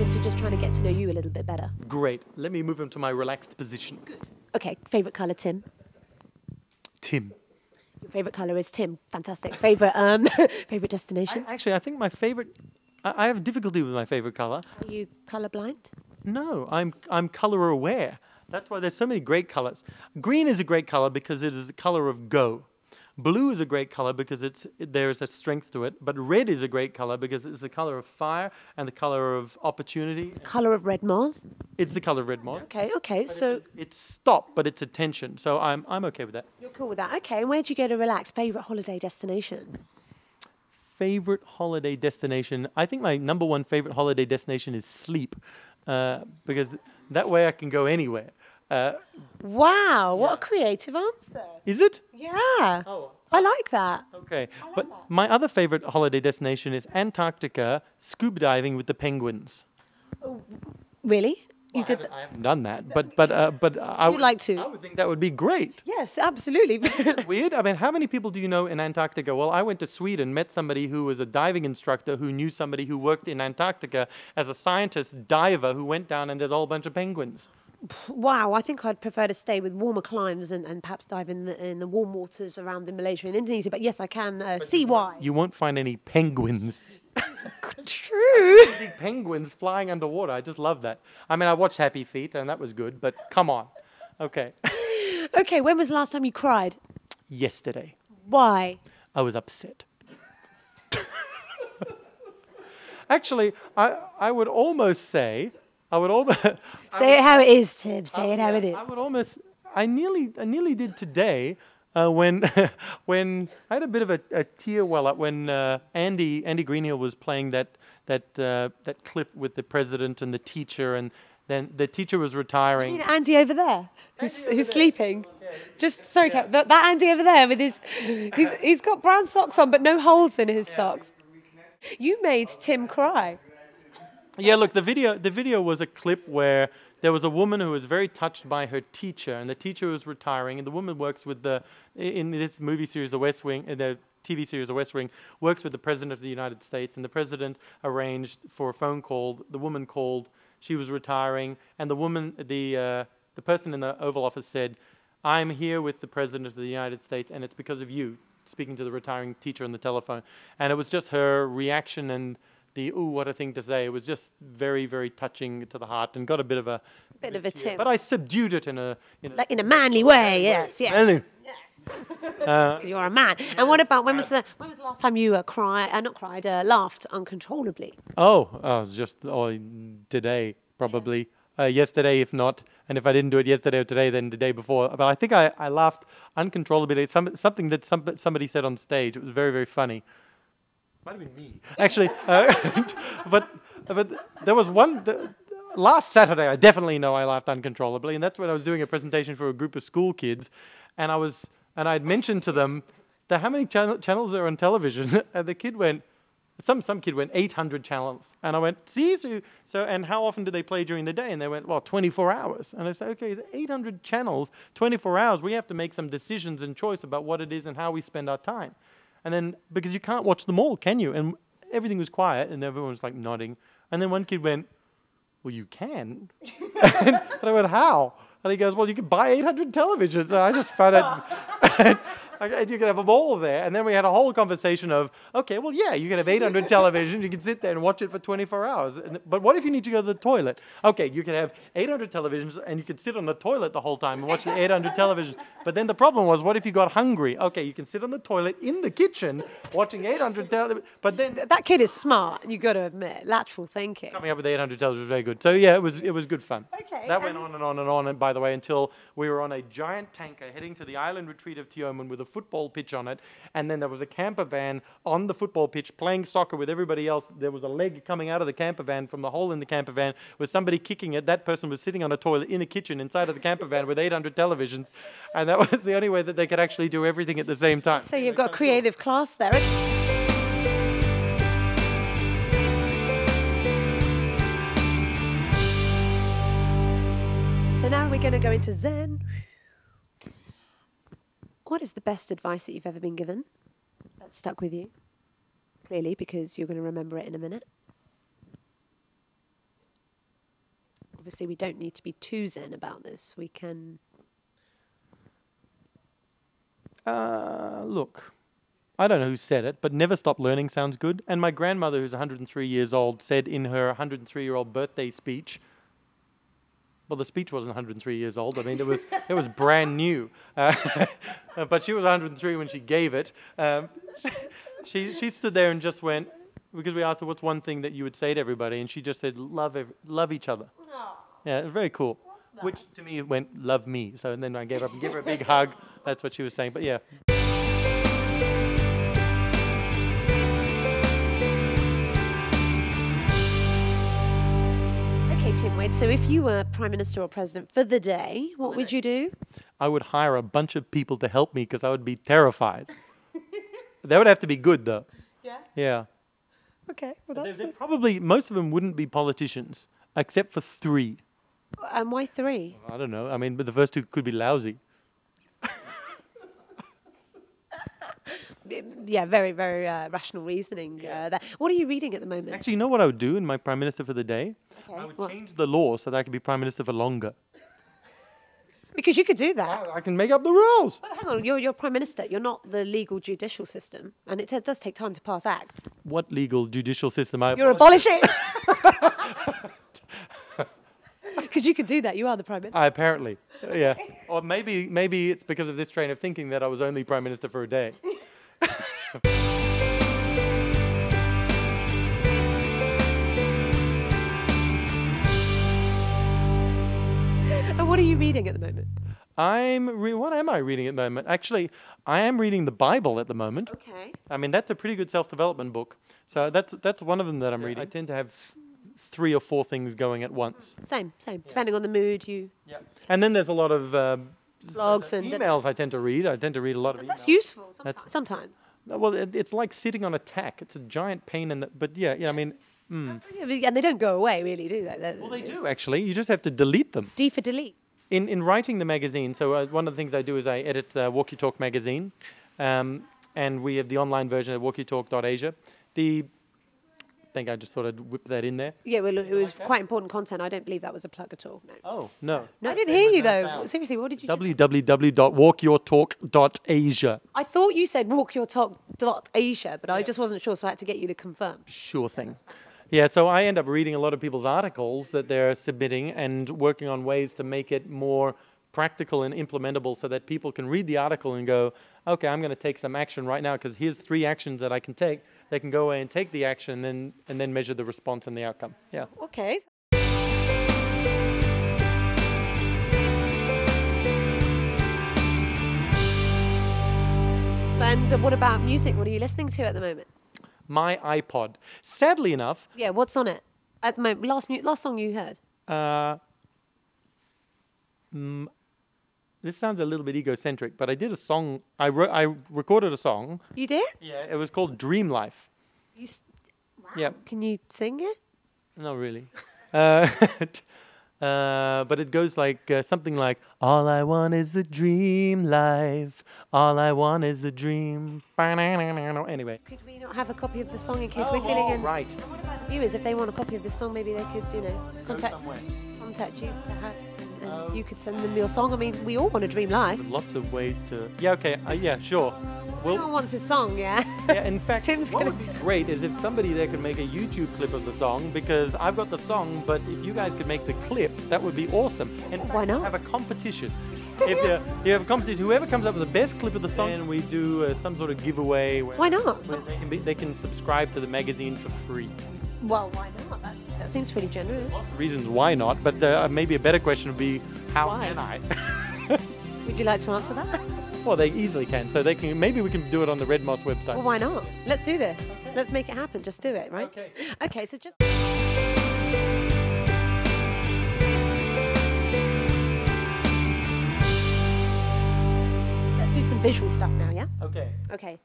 into just trying to get to know you a little bit better. Great. Let me move into my relaxed position. Good. Okay, favourite colour, Tim? Tim. Your favourite colour is Tim. Fantastic. Favourite favourite destination? Actually, I think my favourite... I have difficulty with my favourite colour. Are you colour-blind? No, I'm colour aware. That's why there's so many great colours. Green is a great colour because it is the colour of go. Blue is a great colour because there's a strength to it. But red is a great colour because it's the colour of fire and the colour of opportunity. Colour of red moss? It's the colour of red moss. Okay, so... It's stop, but it's attention. So I'm okay with that. You're cool with that. Okay, and where do you go to relax? Favourite holiday destination? Favourite holiday destination? I think my number one favourite holiday destination is sleep. Because that way I can go anywhere. Wow, what a creative answer. Is it? Yeah. Oh. I like that. Okay. But my other favourite holiday destination is Antarctica, scuba diving with the penguins. Oh, really? Well, I haven't done that, but I would like to. I would think that would be great. Yes, absolutely. Weird. I mean, how many people do you know in Antarctica? Well, I went to Sweden, met somebody who was a diving instructor who knew somebody who worked in Antarctica as a scientist diver who went down and did a whole bunch of penguins. Wow, I think I'd prefer to stay with warmer climes and perhaps dive in the warm waters around in Malaysia and Indonesia. But yes, I can see why. You won't find any penguins. True. See penguins flying underwater. I just love that. I mean, I watched Happy Feet and that was good, but come on. Okay. Okay, when was the last time you cried? Yesterday. Why? I was upset. Actually, I would almost say... Say it how it is, Tim. Say it how it is. I nearly did today when when I had a bit of a tear well up when Andy Greenhill was playing that clip with the president and the teacher, and then the teacher was retiring. You mean Andy over there, who's sleeping? Yeah. Just sorry, that Andy over there with he's got brown socks on but no holes in his socks. You made Tim cry. Yeah, look, the video was a clip where there was a woman who was very touched by her teacher, and the teacher was retiring, and the woman works with in this movie series, The West Wing, the TV series, The West Wing, works with the President of the United States, and the President arranged for a phone call. The woman called, she was retiring, and the person in the Oval Office said, "I'm here with the President of the United States, and it's because of you," speaking to the retiring teacher on the telephone. And it was just her reaction and what a thing to say. It was just very, very touching to the heart and got a bit of a tip. But I subdued it in a manly way. Yes. You're a man. Yeah. And what about when was the last time you laughed uncontrollably? Just today probably. Yesterday, if not, and if I didn't do it yesterday or today, then the day before. But I think I laughed uncontrollably at something that somebody said on stage. It was very, very funny. Might have been me, actually. But there was one... last Saturday, I definitely know I laughed uncontrollably, and that's when I was doing a presentation for a group of school kids, and I'd mentioned to them that how many channels are on television, and the kid went... Some kid went 800 channels, and I went, see, so and how often do they play during the day? And they went, well, 24 hours. And I said, okay, 800 channels, 24 hours, we have to make some decisions and choice about what it is and how we spend our time. And then, because you can't watch them all, can you? And everything was quiet, and everyone was like nodding. And then one kid went, well, you can. And I went, how? And he goes, well, you can buy 800 televisions. And I just found it... And you can have them all there. And then we had a whole conversation of, okay, well, yeah, you can have 800 televisions. You can sit there and watch it for 24 hours. But what if you need to go to the toilet? Okay, you can have 800 televisions and you can sit on the toilet the whole time and watch the 800 televisions. But then the problem was, what if you got hungry? Okay, you can sit on the toilet in the kitchen watching 800 televisions. But then... That kid is smart, you got to admit. Lateral thinking. Coming up with 800 televisions was very good. So, yeah, it was good fun. Okay. That went on and on and on, and by the way, until we were on a giant tanker heading to the island retreat of Tioman with a football pitch on it, and then there was a camper van on the football pitch playing soccer with everybody else. There was a leg coming out of the camper van from the hole in the camper van with somebody kicking it. That person was sitting on a toilet in a kitchen inside of the camper van with 800 televisions, and that was the only way that they could actually do everything at the same time. So you've got creative class there. So now we're going to go into Zen. What is the best advice that you've ever been given that stuck with you? Clearly, because you're going to remember it in a minute. obviously we don't need to be too zen about this. We can... Look, I don't know who said it, but never stop learning sounds good. And my grandmother, who's 103 years old, said in her 103-year-old birthday speech, well, the speech wasn't 103 years old. I mean, it was brand new. But she was 103 when she gave it. She stood there and just went, because we asked her, what's one thing that you would say to everybody? And she just said, love each other. Aww. Yeah, it was very cool. Which to me went, love me. So then I gave up and gave her a big hug. That's what she was saying. But yeah. Okay, Tim Wade, so if you were Prime Minister or President for the day, what would you do? I would hire a bunch of people to help me because I would be terrified. They would have to be good, though. Yeah? Yeah. Okay, well that's... Probably, most of them wouldn't be politicians, except for 3. And why 3? I don't know. I mean, but the first 2 could be lousy. Yeah, very, very rational reasoning. What are you reading at the moment? Actually, you know what I would do in my Prime Minister for the day? Okay. I would change the law so that I could be Prime Minister for longer. Because you could do that. I can make up the rules. But hang on, you're Prime Minister. You're not the legal judicial system. And it does take time to pass acts. What legal judicial system? You're abolishing. Because you could do that. You are the Prime Minister. Apparently, yeah. Or maybe it's because of this train of thinking that I was only Prime Minister for a day. And what are you reading at the moment? What am I reading at the moment? Actually, I am reading the Bible at the moment. Okay. I mean, that's a pretty good self-development book. So that's one of them that I'm reading. I tend to have 3 or 4 things going at once. Same. Yeah. Depending on the mood, you... Yeah. And then there's a lot of blogs and emails I tend to read. I tend to read a lot of emails. That's useful sometimes. Well, it's like sitting on a tack. It's a giant pain in the... But yeah, I mean... And they don't go away, really, do they? Well, they do, actually. You just have to delete them. D for delete. In writing the magazine, so one of the things I do is I edit Walk Your Talk magazine. And we have the online version at walkyourtalk.asia. I think I just sort of whipped that in there. Yeah, well, it was quite important content. I don't believe that was a plug at all. No. Oh, no. No, I didn't hear you, though. Seriously, what did you just say? www.walkyourtalk.asia. I thought you said walkyourtalk.asia, but I just wasn't sure, so I had to get you to confirm. Sure thing. Yeah, so I end up reading a lot of people's articles that they're submitting and working on ways to make it more practical and implementable so that people can read the article and go, okay, I'm going to take some action right now because here's 3 actions that I can take. They can go away and take the action and then measure the response and the outcome. Yeah. Okay. And what about music? What are you listening to at the moment? My iPod. Sadly enough. Yeah, what's on it at the moment? Last song you heard? This sounds a little bit egocentric, but I did a song. I recorded a song. You did? Yeah, it was called Dream Life. Wow. Yeah. Can you sing it? Not really. But it goes like something like, all I want is the dream life. All I want is the dream. Anyway. Could we not have a copy of the song in case we're feeling in? Right. And what about the viewers? If they want a copy of this song, maybe they could, contact you perhaps. And you could send them your song. I mean, we all want a dream life. Lots of ways to... Yeah, okay. Yeah, sure. Everyone wants a song, yeah? Yeah, in fact, what would be great is if somebody there could make a YouTube clip of the song, because I've got the song, but if you guys could make the clip, that would be awesome. And why not? Have a competition. If you have a competition, whoever comes up with the best clip of the song, and we do some sort of giveaway. Why not? They can subscribe to the magazine for free. Well, why not? That seems pretty generous. Lots of reasons why not, but maybe a better question would be, how can I? Would you like to answer that? Well, they easily can. So they can. Maybe we can do it on the Red Moss website. Well, why not? Let's do this. Let's make it happen. Just do it, right? Okay. Okay, so just... Let's do some visual stuff now, yeah? Okay. Okay.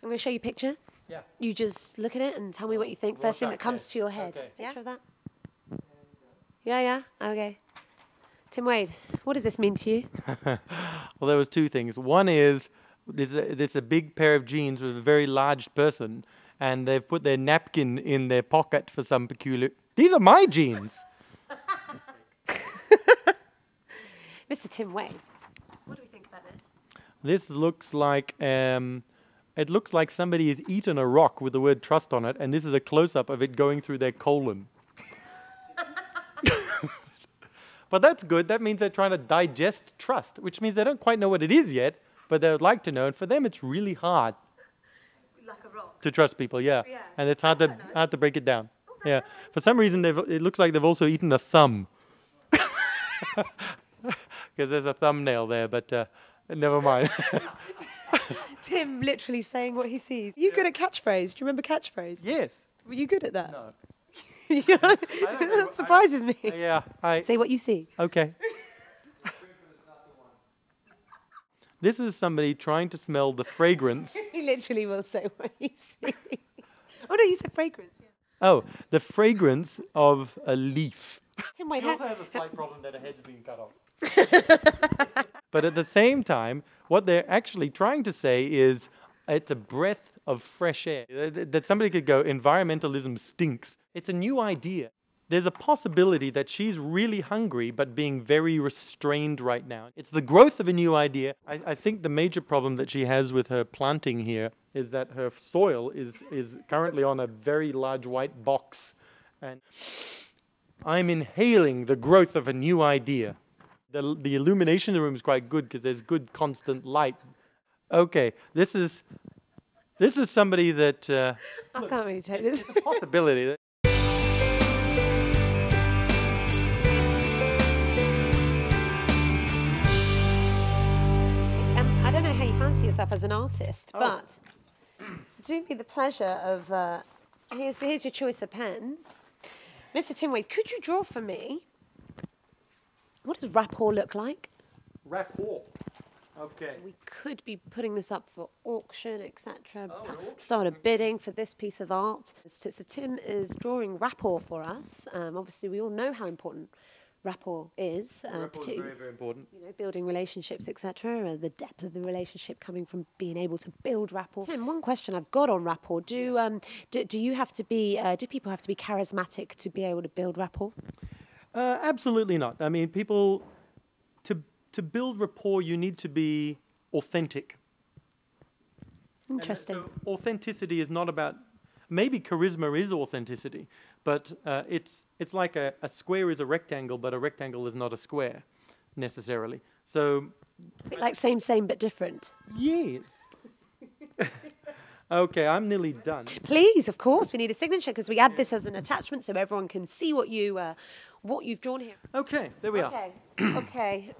I'm going to show you a picture. Yeah. You just look at it and tell me what you think. First thing that comes to your head. Okay. Yeah? Picture of that? Yeah? Okay. Tim Wade, what does this mean to you? Well, there was 2 things. One is there's a big pair of jeans with a very large person, and they've put their napkin in their pocket for some peculiar... These are my jeans. Mr. Tim Wade, what do we think about this? This looks like it looks like somebody has eaten a rock with the word trust on it, and this is a close-up of it going through their colon. But that's good. That means they're trying to digest trust, which means they don't quite know what it is yet, but they would like to know. And for them, it's really hard. Like a rock. To trust people, yeah. And it's hard to break it down. Oh, yeah. For some reason, it looks like they've also eaten a thumb. Because there's a thumbnail there, but never mind. Tim literally saying what he sees. You good at catchphrase? Do you remember catchphrase? Yes. Were you good at that? No. That surprises me. Yeah. Say what you see. Okay. This is somebody trying to smell the fragrance. He literally will say what he sees. Oh no, you said fragrance. Yeah. Oh, the fragrance of a leaf. Tim Wade, She also has a slight problem that her head's being cut off. But at the same time, what they're actually trying to say is it's a breath of fresh air. That somebody could go, environmentalism stinks. It's a new idea. There's a possibility that she's really hungry but being very restrained right now. It's the growth of a new idea. I think the major problem that she has with her planting here is that her soil is currently on a very large white box. And I'm inhaling the growth of a new idea. The illumination in the room is quite good because there's good constant light. Okay, this is somebody that... I can't really take this. It's a possibility that... I don't know how you fancy yourself as an artist, but do me the pleasure of... here's your choice of pens. Mr. Tim Wade, could you draw for me? What does rapport look like? Rapport. Okay. We could be putting this up for auction, etc. Start a bidding for this piece of art. So Tim is drawing rapport for us. Obviously, we all know how important rapport is. Rapport is very, very important. You know, building relationships, etc. The depth of the relationship coming from being able to build rapport. Tim, one question I've got on rapport: do you have to be? Do people have to be charismatic to be able to build rapport? Absolutely not. I mean, people, to build rapport, you need to be authentic. Interesting. So authenticity is not about, maybe charisma is authenticity, but it's like a square is a rectangle, but a rectangle is not a square, necessarily. So... A bit like same, but different. Yes. Okay, I'm nearly done. Please, of course, we need a signature because we add this as an attachment so everyone can see what you've drawn here. Okay, there we are. Okay.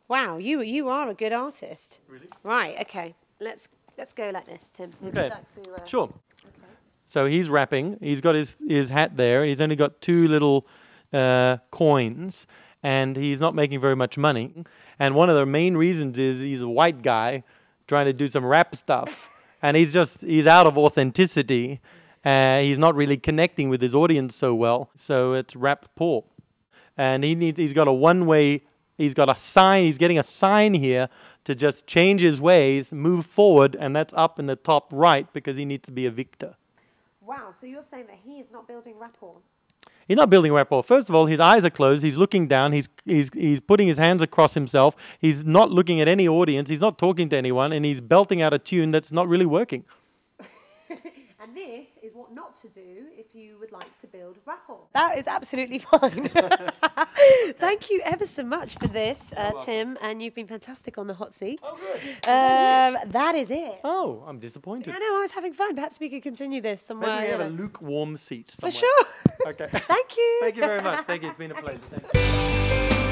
Wow, you are a good artist. Really? Right. Okay. Let's go like this, Tim. Would you Okay. like to, Sure. Okay. So he's rapping. He's got his hat there. He's only got two little coins, and he's not making very much money. And one of the main reasons is he's a white guy trying to do some rap stuff. And he's out of authenticity. He's not really connecting with his audience so well. So it's rapport. And he's got a sign. He's getting a sign here to just change his ways, move forward, and that's up in the top right because he needs to be a victor. Wow. So you're saying that he is not building rapport? He's not building rapport. First of all, his eyes are closed. He's looking down. He's putting his hands across himself. He's not looking at any audience. He's not talking to anyone, and he's belting out a tune that's not really working. And this is what not to do if you would like to build rapport. That is absolutely fine. Thank you ever so much for this, Tim, and you've been fantastic on the hot seat. Oh, good. That is it. Oh, I'm disappointed. I know, I was having fun. Perhaps we could continue this somewhere. Maybe we have a lukewarm seat somewhere. For sure. Okay. Thank you. Thank you very much. Thank you. It's been a pleasure. Thank you.